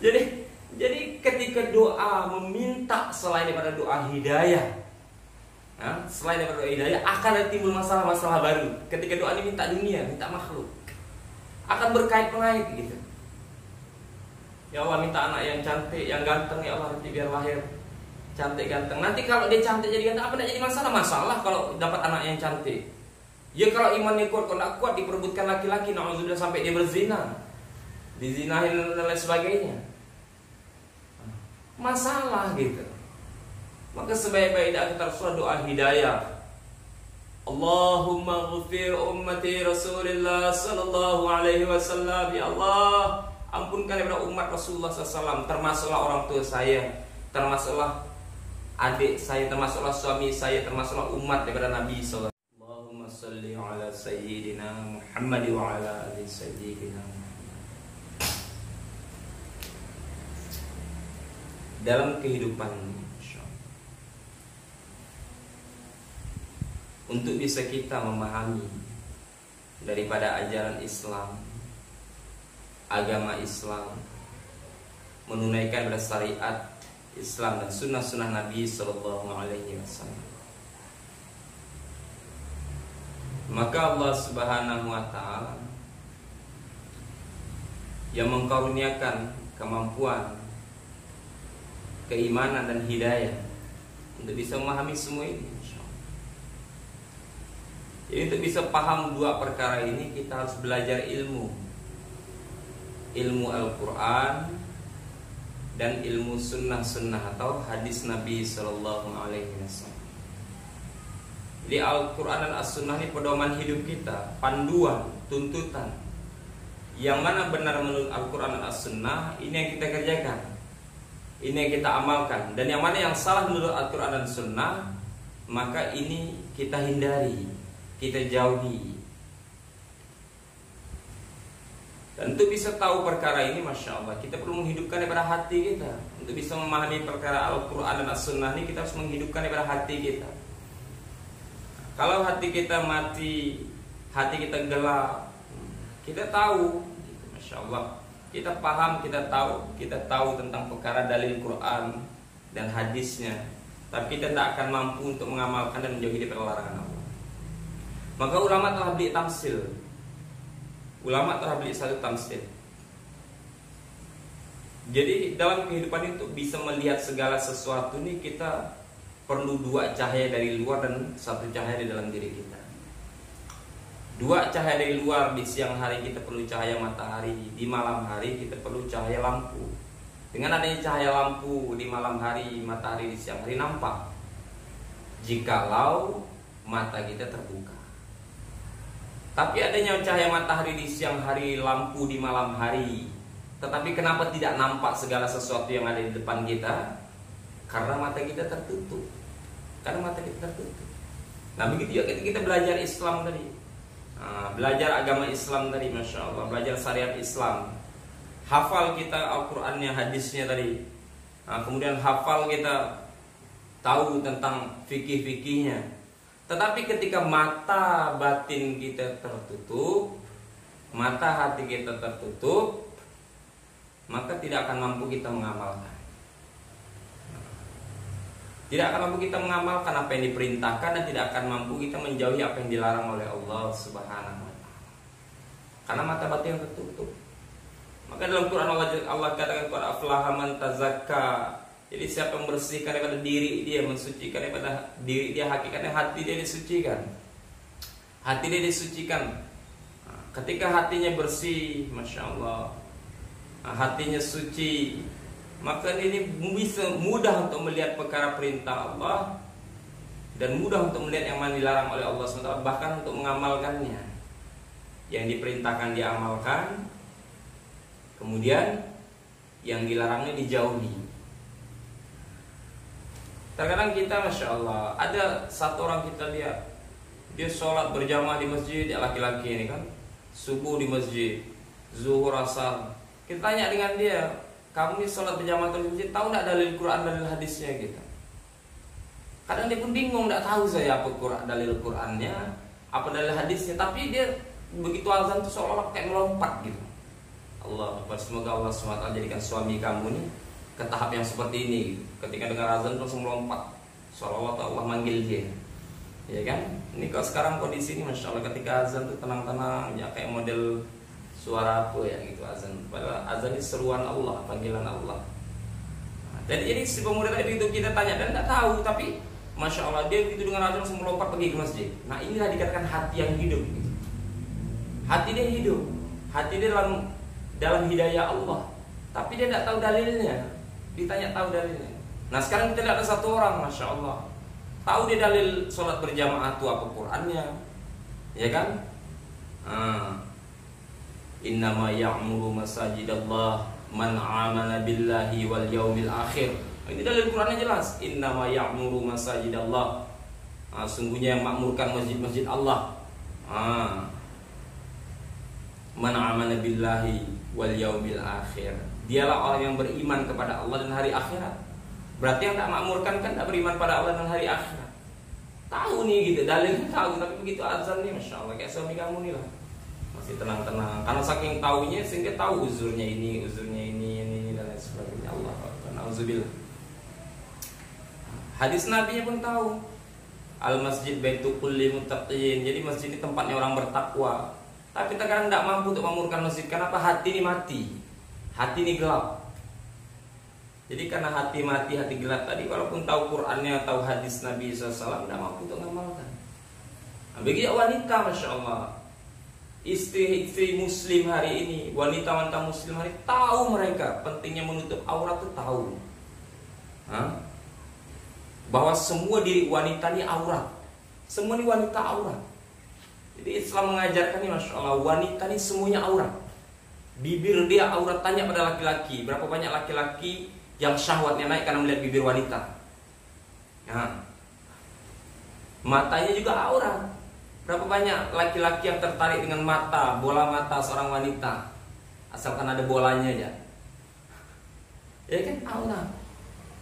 Jadi ketika doa meminta selain daripada doa hidayah, selain daripada doa hidayah akan ada timbul masalah-masalah baru. Ketika doa ini minta dunia, minta makhluk, akan berkait-kait gitu. Ya Allah, minta anak yang cantik, yang ganteng, ya Allah, nanti biar lahir cantik ganteng. Nanti kalau dia cantik jadi ganteng, apa tidak jadi masalah? Masalah kalau dapat anak yang cantik. Ya kalau imannya kuat, kalau tidak kuat diperebutkan laki-laki, na'udzubillah sampai dia berzina, dizinahin dan lain sebagainya. Masalah gitu. Maka sebaik-baik kita harus doa hidayah. Allahumma ghfir ummati Rasulillah sallallahu alaihi wasallam. Ya Allah, ampunkan kepada umat Rasulullah SAW, termasuklah orang tua saya, termasuklah adik saya, termasuklah suami saya, termasuklah umat daripada Nabi SAW. Allahumma salli ala sayyidina Muhammad wa ala ali sayyidina Muhammad. Dalam kehidupan untuk bisa kita memahami daripada ajaran Islam, agama Islam, menunaikan pada syariat Islam dan sunnah-sunnah Nabi Sallallahu Alaihi Wasallam, maka Allah Subhanahu Wa Taala yang mengkaruniakan kemampuan, keimanan dan hidayah untuk bisa memahami semua ini. Jadi untuk bisa paham dua perkara ini kita harus belajar ilmu Al-Quran dan ilmu sunnah-sunnah atau hadis Nabi Sallallahu Alaihi Wasallam. Jadi Al-Quran dan As-Sunnah ini pedoman hidup kita, panduan, tuntutan. Yang mana benar menurut Al-Quran dan As-Sunnah, ini yang kita kerjakan, ini yang kita amalkan. Dan yang mana yang salah menurut Al-Quran dan Sunnah, maka ini kita hindari, kita jauhi. Dan untuk bisa tahu perkara ini, Masya Allah, kita perlu menghidupkan daripada hati kita. Untuk bisa memahami perkara Al-Quran dan As-Sunnah ini, kita harus menghidupkan daripada hati kita. Kalau hati kita mati, hati kita gelap, kita tahu, Masya Allah, kita paham, kita tahu tentang perkara dalil Quran dan hadisnya, tapi kita tidak akan mampu untuk mengamalkan dan menjauhi dari larangan Allah. Maka ulama telah beli tamsil. Ulama telah beli satu tamsil. Jadi dalam kehidupan itu bisa melihat segala sesuatu ini, kita perlu dua cahaya dari luar dan satu cahaya di dalam diri kita. Dua cahaya dari luar, di siang hari kita perlu cahaya matahari, di malam hari kita perlu cahaya lampu. Dengan adanya cahaya lampu di malam hari, matahari di siang hari nampak, jikalau mata kita terbuka. Tapi adanya cahaya matahari di siang hari, lampu di malam hari, tetapi kenapa tidak nampak segala sesuatu yang ada di depan kita? Karena mata kita tertutup. Nah begitu juga ketika kita belajar Islam tadi, belajar agama Islam tadi, Masya Allah, belajar syariat Islam, hafal kita Al-Qurannya, hadisnya tadi, kemudian hafal kita, tahu tentang fikih-fikihnya. Tetapi ketika mata batin kita tertutup, mata hati kita tertutup, maka tidak akan mampu kita mengamalkan. Tidak akan mampu kita mengamalkan apa yang diperintahkan, dan tidak akan mampu kita menjauhi apa yang dilarang oleh Allah Subhanahu wa Ta'ala. Karena mata batin yang tertutup. Maka dalam Quran Allah katakan, qad aflaha man tazakka. Jadi siapa yang membersihkan daripada diri dia, mensucikan daripada diri dia, hakikatnya hati dia disucikan. Hati dia disucikan. Ketika hatinya bersih, Masya Allah, hatinya suci, maka ini bisa mudah untuk melihat perkara perintah Allah, dan mudah untuk melihat yang mana dilarang oleh Allah SWT, bahkan untuk mengamalkannya. Yang diperintahkan diamalkan, kemudian yang dilarangnya dijauhi. Terkadang kita, Masya Allah, ada satu orang kita lihat, dia sholat berjamaah di masjid, ya laki-laki ini kan, subuh di masjid, zuhur, asar. Kita tanya dengan dia, kamu ini sholat berjamaah di masjid, tahu tidak dalil Quran, dalil hadisnya gitu? Kadang dia pun bingung, tidak tahu saya apa dalil Qurannya, apa dalil hadisnya. Tapi dia begitu azan itu seolah-olah kayak melompat gitu. Allah Akbar. Semoga Allah SWT jadikan suami kamu nih ke tahap yang seperti ini. Ketika dengar azan langsung melompat, seolah-olah Allah manggil dia. Ya kan? Ini kalau sekarang kondisi ini Masya Allah ketika azan tuh tenang-tenang ya, kayak model suara apa ya gitu azan. Padahal azan ini seruan Allah, panggilan Allah. Nah, jadi si pemuda tadi itu kita tanya dan tidak tahu, tapi Masya Allah dia begitu dengar azan langsung melompat pergi ke masjid. Nah inilah dikatakan hati yang hidup gitu. Hati dia hidup, hati dia dalam hidayah Allah, tapi dia tidak tahu dalilnya. Ditanya tahu dalilnya. Nah sekarang kita lihat ada satu orang Masya Allah tahu dia dalil sholat berjamaah itu apa Qur'annya, ya kan? Innama ya'muru masajidallah man amana billahi wal yaumil akhir. Ini dalil Qur'annya jelas. Innama ya'muru masajidallah. Sungguhnya yang makmurkan masjid-masjid Allah. Man amana billahi wal yaumil akhir. Dialah orang yang beriman kepada Allah dan hari akhirat. Berarti yang tak makmurkan kan tak beriman pada Allah dan hari akhirat. Tahu nih gitu, dalilnya tahu, tapi begitu azan nih Masya Allah kayak suami kamu nih lah, masih tenang-tenang. Karena saking taunya sehingga tahu uzurnya ini dan lain sebagainya. Allah Akbar. Nauzubillah. Hadis Nabi pun tahu. Al masjid baitu kulli muttaqin. Jadi masjid ini tempatnya orang bertakwa. Tapi terkadang tidak mampu untuk memamurkan masjid. Kenapa? Hati ini mati. Hati ini gelap. Jadi karena hati mati, hati gelap tadi, walaupun tahu Qur'annya, tahu hadis Nabi SAW, tidak mampu untuk mengamalkan. Nah, begitu wanita, Masya Allah, istri-istri Muslim hari ini, wanita-wanita Muslim hari ini, tahu mereka pentingnya menutup aurat itu tahu. Bahwa semua diri wanita ini aurat, semua ini wanita aurat. Jadi Islam mengajarkan ini, Masya Allah, wanita ini semuanya aurat. Bibir dia aurat. Tanya pada laki-laki, berapa banyak laki-laki yang syahwatnya naik karena melihat bibir wanita. Matanya juga aurat. Berapa banyak laki-laki yang tertarik dengan mata, bola mata seorang wanita, asalkan ada bolanya aja. Ya kan, aurat.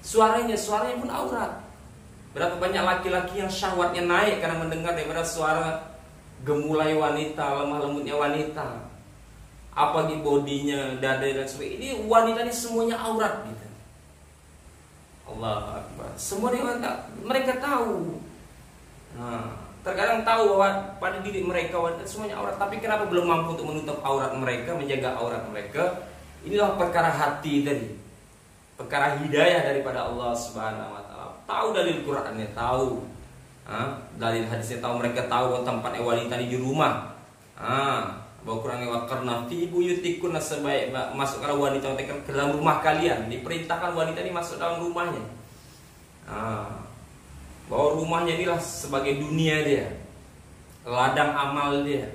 Suaranya pun aurat. Berapa banyak laki-laki yang syahwatnya naik karena mendengar daripada suara gemulai wanita, lemah lembutnya wanita, apa di bodinya, dada dan sebagainya. Ini wanita ini semuanya aurat gitu. Allah Akbar. Semua wanita mereka tahu. Terkadang tahu bahwa pada diri mereka wanita semuanya aurat, tapi kenapa belum mampu untuk menutup aurat mereka, menjaga aurat mereka? Inilah perkara hati tadi, perkara hidayah daripada Allah Subhanahu Wa Taala. Tahu dalil Qur'annya, tahu dalil hadisnya, tahu mereka tahu tempatnya wanita di rumah. Bahwa Qur'annya waqarna fi buyutikunna, sebaik masuklah wanita ke dalam rumah kalian. Diperintahkan wanita ini masuk dalam rumahnya. Bahwa rumahnya inilah sebagai dunia dia, ladang amal dia,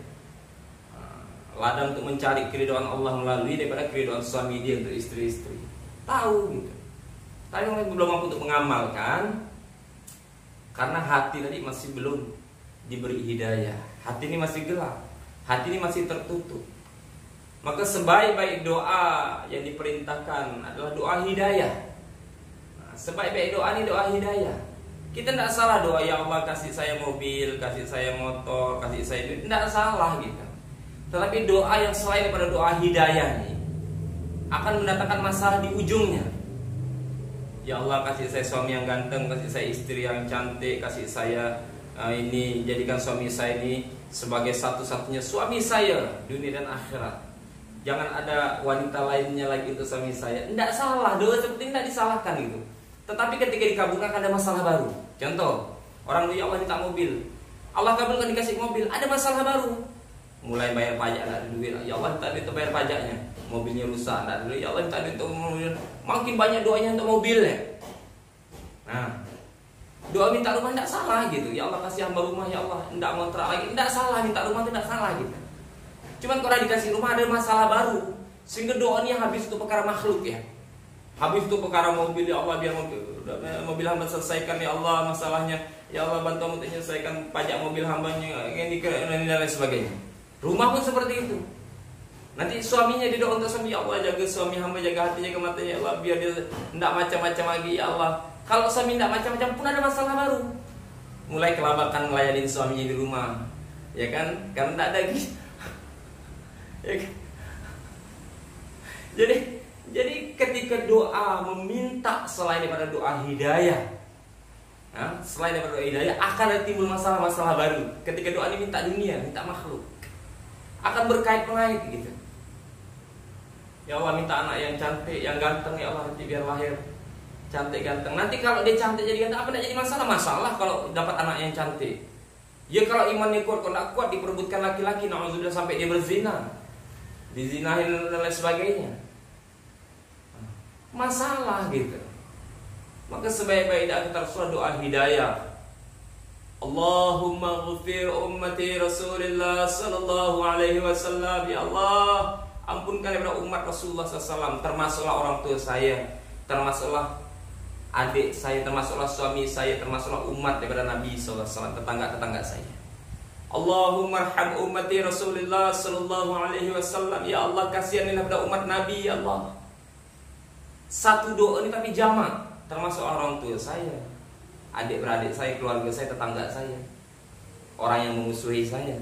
ladang untuk mencari keridhaan Allah melalui daripada keridhaan suami dia untuk istri-istri. Tahu gitu. Tapi orang belum mampu untuk mengamalkan karena hati tadi masih belum diberi hidayah. Hati ini masih gelap, hati ini masih tertutup. Maka sebaik-baik doa yang diperintahkan adalah doa hidayah. Sebaik-baik doa ini doa hidayah. Kita tidak salah doa, ya Allah kasih saya mobil, kasih saya motor, kasih saya duit, tidak salah gitu. Tetapi doa yang selain daripada doa hidayah ini akan mendatangkan masalah di ujungnya. Ya Allah kasih saya suami yang ganteng, kasih saya istri yang cantik, kasih saya ini, jadikan suami saya ini sebagai satu-satunya suami saya dunia dan akhirat. Jangan ada wanita lainnya lagi untuk suami saya. Tidak salah, doa seperti ini tidak disalahkan gitu. Tetapi ketika dikabulkan ada masalah baru. Contoh, orang dulu ya Allah minta mobil, Allah kabulkan dikasih mobil, ada masalah baru. Mulai bayar pajak, tidak ada duit. Ya Allah minta duit untuk bayar pajaknya, mobilnya rusak, tidak ada duit. Ya Allah minta duit untuk mobil. Makin banyak doanya untuk mobilnya. Nah, doa minta rumah tidak salah gitu. Ya Allah kasih hamba rumah, ya Allah tidak ngontrak lagi, tidak salah. Minta rumah itu tidak salah gitu. Cuman kalau dikasih rumah ada masalah baru, sehingga doanya habis untuk perkara makhluk ya. Habis itu perkara mobil, ya Allah biar mobil hamba selesaikan, ya Allah masalahnya, ya Allah bantu untuk menyelesaikan pajak mobil hambanya, ini dan lain sebagainya. Rumah pun seperti itu. Nanti suaminya didoa untuk suami, ya Allah jaga suami hamba, jaga hatinya, jaga matanya, ya Allah biar dia tidak macam-macam lagi, ya Allah. Kalau suami tidak macam-macam pun ada masalah baru. Mulai kelabakan melayani suaminya di rumah, ya kan? Karena tidak ada lagi. Ya kan? Jadi ketika doa meminta selain daripada doa hidayah, selain daripada doa hidayah akan ada timbul masalah-masalah baru. Ketika doa ini minta dunia, minta makhluk, akan berkait-mengait gitu. Ya Allah, minta anak yang cantik, yang ganteng, ya Allah, nanti biar lahir cantik ganteng. Nanti kalau dia cantik jadi ganteng, apa tidak jadi masalah? Masalah kalau dapat anak yang cantik. Ya kalau imannya kuat, kalau tidak kuat diperebutkan laki-laki, na'udzubillah, sampai dia berzina, dizinahin dan lain sebagainya. Masalah gitu. Maka sebaik-baiknya kita harus doa hidayah. Allahumma ghfir ummati Rasulillah sallallahu alaihi wasallam. Ya Allah, ampunkan kepada umat Rasulullah SAW, termasuklah orang tua saya, termasuklah adik saya, termasuklah suami saya, termasuklah umat daripada Nabi SAW, tetangga-tetangga saya. Allahumma arham ummati Rasulillah sallallahu alaihi wasallam. Ya Allah, kasihanilah pada umat Nabi, ya Allah. Satu doa ini tapi jamak, termasuk orang tua saya, adik-beradik saya, keluarga saya, tetangga saya, orang yang memusuhi saya.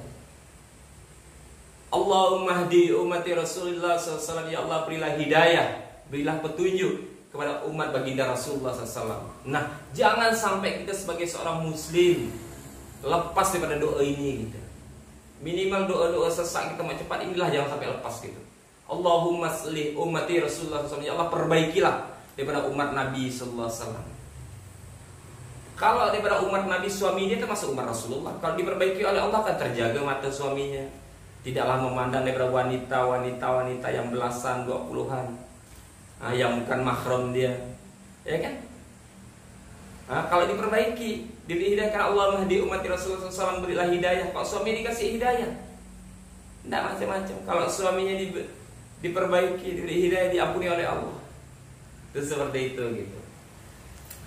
Allahumma hdi ummati Rasulullah SAW. Ya Allah, berilah hidayah, berilah petunjuk kepada umat baginda Rasulullah SAW. Nah, jangan sampai kita sebagai seorang muslim lepas daripada doa ini gitu. Minimal doa-doa sesak kita mau cepat inilah jangan sampai lepas gitu. Allahumma sholli ummati Rasulullah SAW. Ya Allah, perbaikilah daripada umat Nabi SAW. Kalau daripada umat Nabi suaminya termasuk umat Rasulullah, kalau diperbaiki oleh Allah akan terjaga mata suaminya, tidaklah memandang daripada wanita yang belasan, 20-an, yang bukan mahram dia, ya kan? Kalau diperbaiki, diberi hidayah, karena Allah mahdi umat Rasulullah SAW, berilah hidayah. Kalau suami dikasih hidayah, tidak macam-macam. Kalau suaminya diperbaiki, diberi hidayah, diampuni oleh Allah, itu seperti itu gitu.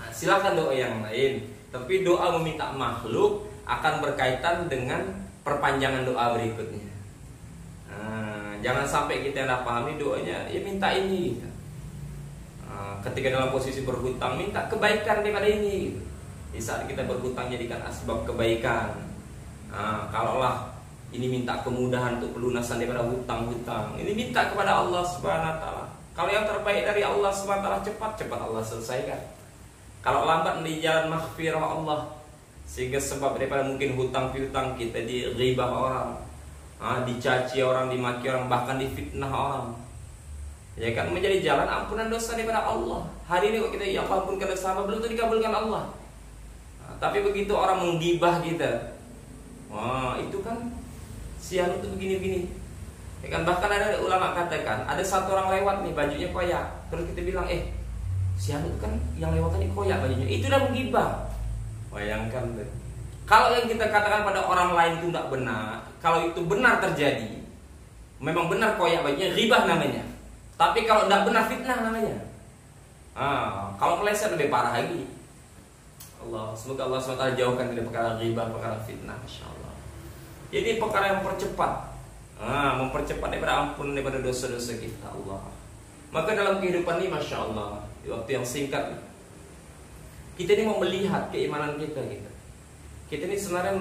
Nah, silakan doa yang lain, tapi doa meminta makhluk akan berkaitan dengan perpanjangan doa berikutnya. Jangan sampai kita tidak pahami doanya, ya minta ini gitu. Ketika dalam posisi berhutang, minta kebaikan daripada ini gitu. Di saat kita berhutang, jadikan asbab kebaikan. Kalaulah ini minta kemudahan untuk pelunasan daripada hutang-hutang, ini minta kepada Allah Subhanahu wa taala. Kalau yang terbaik dari Allah Subhanahu wa taala, cepat Allah selesaikan. Kalau lambat di jalan maghfirah Allah, sehingga sebab daripada mungkin hutang piutang kita dighibah orang, dicaci orang, dimaki orang, bahkan difitnah orang, ya kan, menjadi jalan ampunan dosa daripada Allah. Hari ini kok kita ya ampunkan dosa, belum tentu dikabulkan Allah. Tapi begitu orang menggibah kita, itu kan siang itu begini-begini, ya kan. Bahkan ada ulama katakan, ada satu orang lewat nih bajunya koyak, terus kita bilang, siang itu kan yang lewat tadi koyak bajunya, itu udah menggibah. Bayangkan deh. Kalau yang kita katakan pada orang lain itu tidak benar, kalau itu benar terjadi, memang benar koyak bajunya, ghibah namanya. Tapi kalau tidak benar, fitnah namanya. Kalau meleset lebih parah lagi. Semoga Allah SWT jauhkan dari perkara ghibah, perkara fitnah, Masya Allah. Jadi perkara yang mempercepat daripada ampun daripada dosa-dosa kita, Allah. Maka dalam kehidupan ini, Masya Allah, di waktu yang singkat, kita ini mau melihat keimanan kita gitu. Kita ini sebenarnya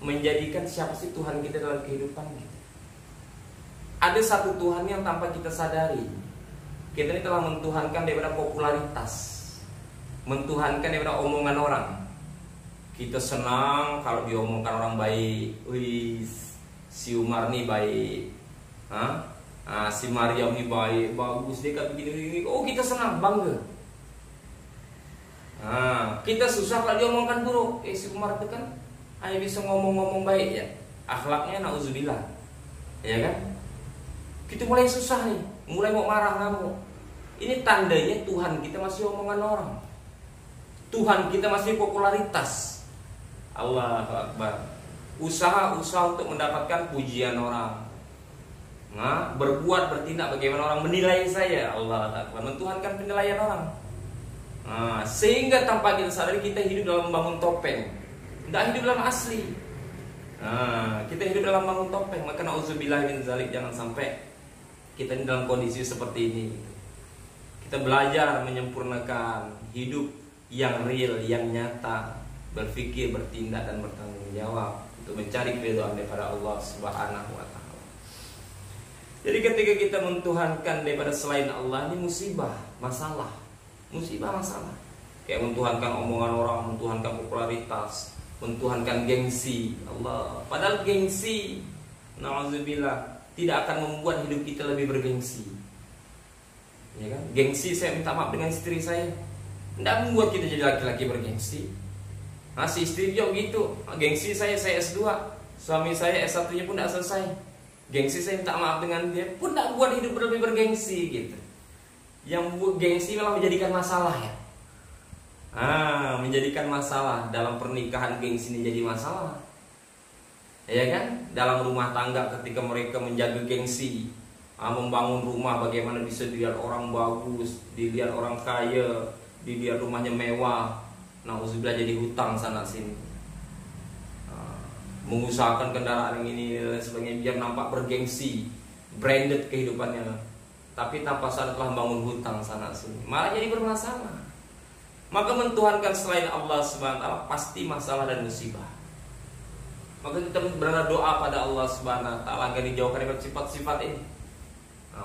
menjadikan siapa sih Tuhan kita dalam kehidupan kita. Ada satu Tuhan yang tanpa kita sadari, kita ini telah mentuhankan daripada popularitas, mentuhankan daripada omongan orang. Kita senang kalau diomongkan orang baik, wih, si Umar nih baik, si Maryam nih baik, bagus dia kan begini-begini. Oh, kita senang, bangga. Kita susah kalau diomongkan buruk. Si Umar itu kan hanya bisa ngomong-ngomong baik ya, akhlaknya na'udzubillah, ya kan. Kita mulai susah nih, mulai mau marah ngamuk. Ini tandanya Tuhan kita masih omongan orang, Tuhan kita masih popularitas. Allahu Akbar. Usaha untuk mendapatkan pujian orang, berbuat, bertindak bagaimana orang menilai saya. Allahu Akbar. Mentuhankan penilaian orang. Sehingga tanpa kita sadari kita hidup dalam membangun topeng, tidak hidup dalam asli. Kita hidup dalam membangun topeng. Maka na'udzubillah min zalik, jangan sampai kita ini dalam kondisi seperti ini. Kita belajar menyempurnakan hidup yang real, yang nyata, berpikir, bertindak dan bertanggung jawab untuk mencari keridhaan daripada Allah Subhanahu wa taala. Jadi ketika kita mentuhankan daripada selain Allah, ini musibah, masalah. Musibah, masalah. Kayak mentuhankan omongan orang, mentuhankan popularitas, mentuhankan gengsi. Allah, padahal gengsi, na'udzubillah, tidak akan membuat hidup kita lebih bergengsi. Ya kan? Gengsi saya minta maaf dengan istri saya, tidak membuat kita jadi laki-laki bergengsi. Nah, si istri juga gitu. Gengsi saya S2, suami saya S1-nya pun tidak selesai. Gengsi saya minta maaf dengan dia pun tidak buat hidup lebih bergengsi gitu. Yang gengsi malah menjadikan masalah ya. Menjadikan masalah dalam pernikahan, gengsi ini jadi masalah. Ya kan? Dalam rumah tangga ketika mereka menjaga gengsi, membangun rumah bagaimana bisa dilihat orang bagus, dilihat orang kaya, dilihat rumahnya mewah. Nauzubillah jadi hutang sana sini. Mengusahakan kendaraan yang ini dan sebagainya biar nampak bergengsi, branded kehidupannya. Tapi tanpa sadar telah bangun hutang sana sini, malah jadi bermasalah. Maka mentuhankan selain Allah Subhanahu wa taala pasti masalah dan musibah. Maka kita berdoa pada Allah Subhanahu wa taala agar dijauhkan dari sifat-sifat ini.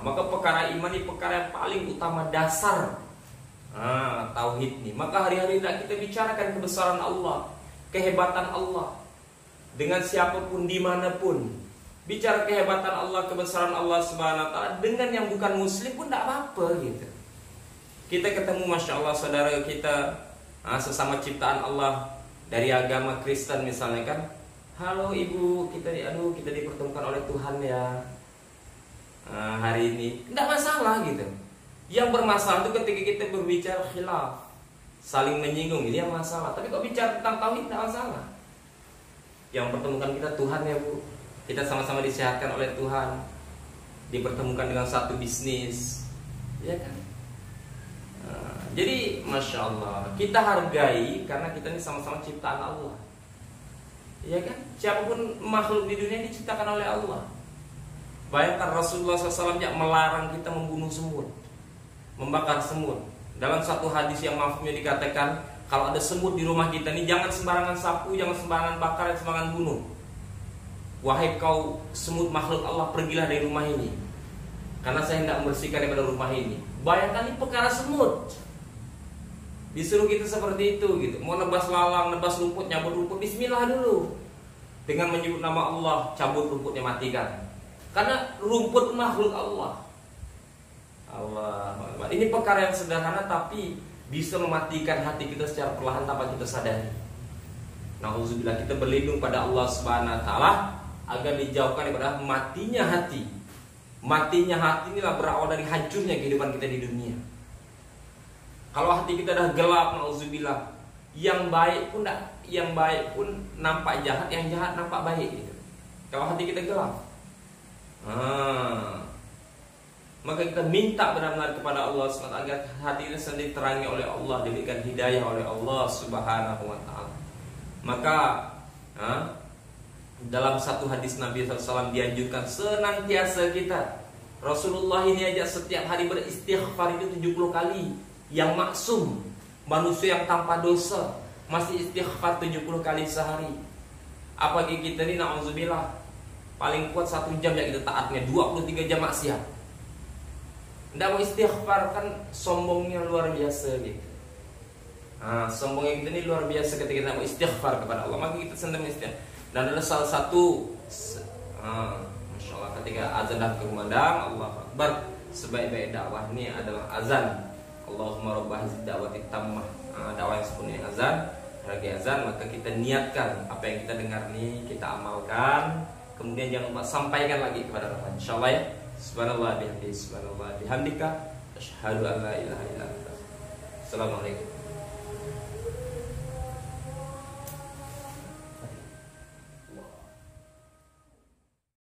Maka perkara iman ini perkara yang paling utama, dasar tauhid ini. Maka hari-hari kita bicarakan kebesaran Allah, kehebatan Allah. Dengan siapapun, dimanapun, bicara kehebatan Allah, kebesaran Allah Subhanahu wa taala dengan yang bukan muslim pun tidak apa-apa gitu. Kita ketemu, masya Allah, saudara kita sesama ciptaan Allah dari agama Kristen misalnya kan, halo ibu, kita dipertemukan oleh Tuhan ya hari ini, tidak masalah gitu. Yang bermasalah itu ketika kita berbicara khilaf, saling menyinggung, ini yang masalah. Tapi kalau bicara tentang tauhid tidak masalah. Yang pertemukan kita Tuhan ya bu, kita sama-sama disehatkan oleh Tuhan, dipertemukan dengan satu bisnis, ya kan? Jadi masya Allah, kita hargai karena kita ini sama-sama ciptaan Allah, ya kan? Siapapun makhluk di dunia diciptakan oleh Allah. Bayangkan Rasulullah SAW melarang kita membunuh semut, membakar semut. Dalam satu hadis yang mafhumnya dikatakan, kalau ada semut di rumah kita ini, jangan sembarangan sapu, jangan sembarangan bakar, jangan sembarangan bunuh. Wahai kau semut makhluk Allah, pergilah dari rumah ini, karena saya hendak membersihkan daripada rumah ini. Bayangkan ini perkara semut, disuruh kita seperti itu gitu. Mau nebas lalang, nebas rumput, nyabut rumput, bismillah dulu. Dengan menyebut nama Allah, cabut rumputnya, matikan. Karena rumput makhluk Allah. Allah, ini perkara yang sederhana tapi bisa mematikan hati kita secara perlahan tanpa kita sadari. Nauzubillah, kita berlindung pada Allah Subhanahu wa taala agar dijauhkan daripada matinya hati. Matinya hati inilah berawal dari hancurnya kehidupan kita di dunia. Kalau hati kita dah gelap, nauzubillah, yang baik pun nampak jahat, yang jahat nampak baik gitu. Kalau hati kita gelap, maka kita minta benar-benar kepada Allah SWT agar hati ini sendiri terangi oleh Allah, diberikan hidayah oleh Allah Subhanahu wa taala. Maka dalam satu hadis Nabi SAW dianjurkan senantiasa kita, Rasulullah ini aja setiap hari beristighfar itu 70 kali. Yang maksum, manusia yang tanpa dosa, masih istighfar 70 kali sehari. Apalagi kita ini, na'udzubillah, paling kuat 1 jam ya kita taatnya, 23 jam maksiat. Tidak mau istighfar kan sombongnya luar biasa gitu. Sombongnya kita ini luar biasa ketika kita mau istighfar kepada Allah. Maka kita sedang istighfar. Dan adalah salah satu, masya Allah, ketika azan dah berkumandang, Allah Akbar, sebaik-baik dakwah ini adalah azan. Allahumma rabbah da'wati tammah, dakwah yang sempurna, azan. Lagi azan, maka kita niatkan apa yang kita dengar ini, kita amalkan. Kemudian jangan lupa sampaikan lagi kepada orang, insyaallah ya. Subhanallah bihamdika, asyhadu an la ilaha illa anta. Assalamualaikum.